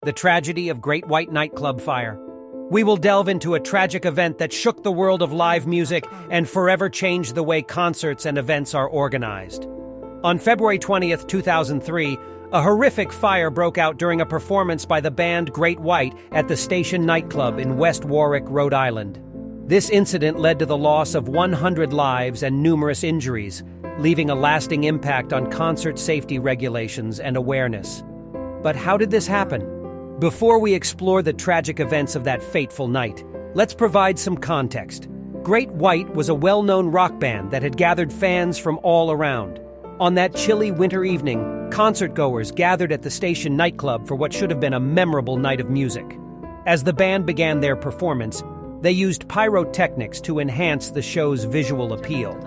the tragedy of Great White Nightclub Fire. We will delve into a tragic event that shook the world of live music and forever changed the way concerts and events are organized. On February 20th, 2003, a horrific fire broke out during a performance by the band Great White at the Station nightclub in West Warwick, Rhode Island. This incident led to the loss of 100 lives and numerous injuries, leaving a lasting impact on concert safety regulations and awareness. But how did this happen? Before we explore the tragic events of that fateful night, let's provide some context. Great White was a well-known rock band that had gathered fans from all around. On that chilly winter evening, concertgoers gathered at the Station nightclub for what should have been a memorable night of music. As the band began their performance, they used pyrotechnics to enhance the show's visual appeal.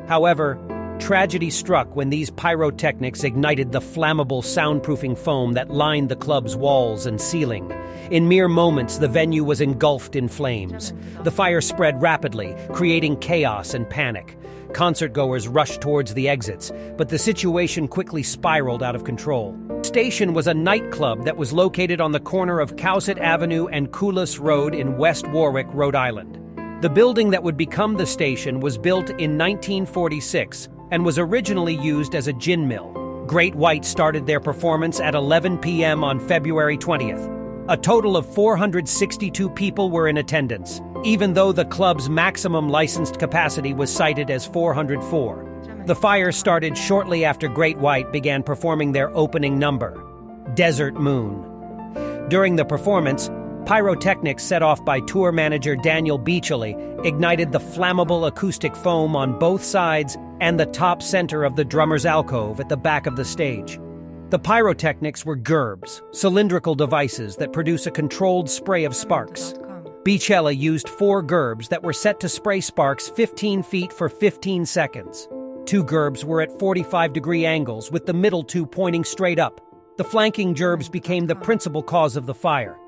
However, tragedy struck when these pyrotechnics ignited the flammable soundproofing foam that lined the club's walls and ceiling. In mere moments, the venue was engulfed in flames. The fire spread rapidly, creating chaos and panic. Concertgoers rushed towards the exits, but the situation quickly spiraled out of control. Station was a nightclub that was located on the corner of Cowsett Avenue and Coulis Road in West Warwick, Rhode Island. The building that would become the Station was built in 1946 and was originally used as a gin mill. Great White started their performance at 11 p.m. on February 20th. A total of 462 people were in attendance, even though the club's maximum licensed capacity was cited as 404. The fire started shortly after Great White began performing their opening number, Desert Moon. During the performance, pyrotechnics set off by tour manager Daniel Beachley ignited the flammable acoustic foam on both sides and the top center of the drummer's alcove at the back of the stage. The pyrotechnics were gerbs, cylindrical devices that produce a controlled spray of sparks. Beachley used 4 gerbs that were set to spray sparks 15 feet for 15 seconds. 2 gerbs were at 45-degree angles, with the middle 2 pointing straight up. The flanking gerbs became the principal cause of the fire.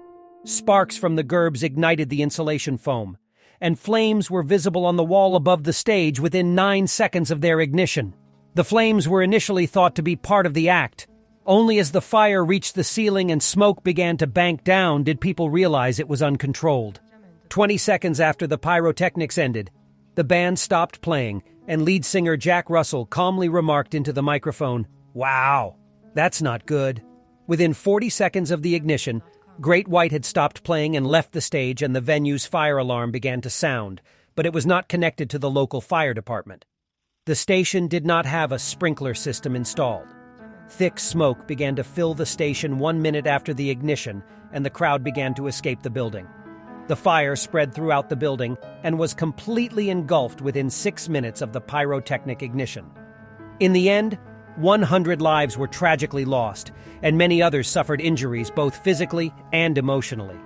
Sparks from the gerbs ignited the insulation foam, and flames were visible on the wall above the stage within 9 seconds of their ignition. The flames were initially thought to be part of the act. Only as the fire reached the ceiling and smoke began to bank down did people realize it was uncontrolled. 20 seconds after the pyrotechnics ended, the band stopped playing, and lead singer Jack Russell calmly remarked into the microphone, "Wow, that's not good." Within 40 seconds of the ignition, Great White had stopped playing and left the stage, and the venue's fire alarm began to sound, but it was not connected to the local fire department. The station did not have a sprinkler system installed. Thick smoke began to fill the station 1 minute after the ignition, and the crowd began to escape the building. The fire spread throughout the building and was completely engulfed within 6 minutes of the pyrotechnic ignition. In the end, 100 lives were tragically lost, and many others suffered injuries both physically and emotionally.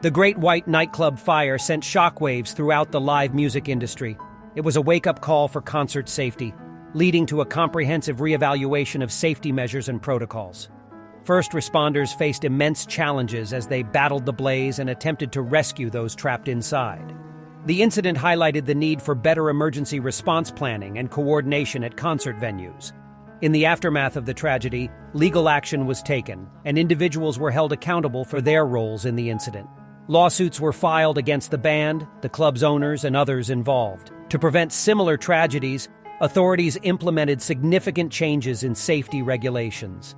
The Great White Nightclub fire sent shockwaves throughout the live music industry. It was a wake-up call for concert safety, leading to a comprehensive reevaluation of safety measures and protocols. First responders faced immense challenges as they battled the blaze and attempted to rescue those trapped inside. The incident highlighted the need for better emergency response planning and coordination at concert venues. In the aftermath of the tragedy, legal action was taken, and individuals were held accountable for their roles in the incident. Lawsuits were filed against the band, the club's owners, and others involved. To prevent similar tragedies, authorities implemented significant changes in safety regulations.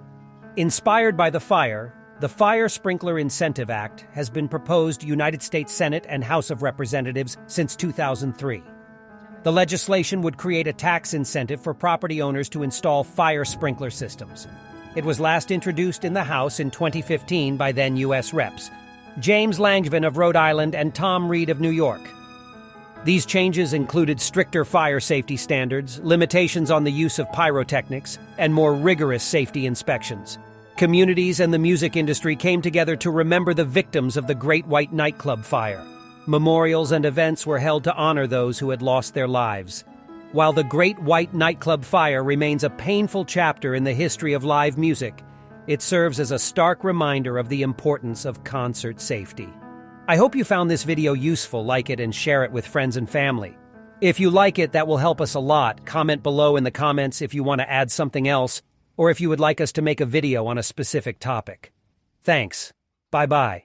Inspired by the Fire Sprinkler Incentive Act has been proposed United States Senate and House of Representatives since 2003. The legislation would create a tax incentive for property owners to install fire sprinkler systems. It was last introduced in the House in 2015 by then U.S. Reps James Langevin of Rhode Island and Tom Reed of New York. These changes included stricter fire safety standards, limitations on the use of pyrotechnics, and more rigorous safety inspections. Communities and the music industry came together to remember the victims of the Great White Nightclub fire. Memorials and events were held to honor those who had lost their lives. While the Great White Nightclub fire remains a painful chapter in the history of live music, it serves as a stark reminder of the importance of concert safety. I hope you found this video useful. Like it and share it with friends and family. If you like it, that will help us a lot. Comment below in the comments if you want to add something else, or if you would like us to make a video on a specific topic. Thanks. Bye-bye.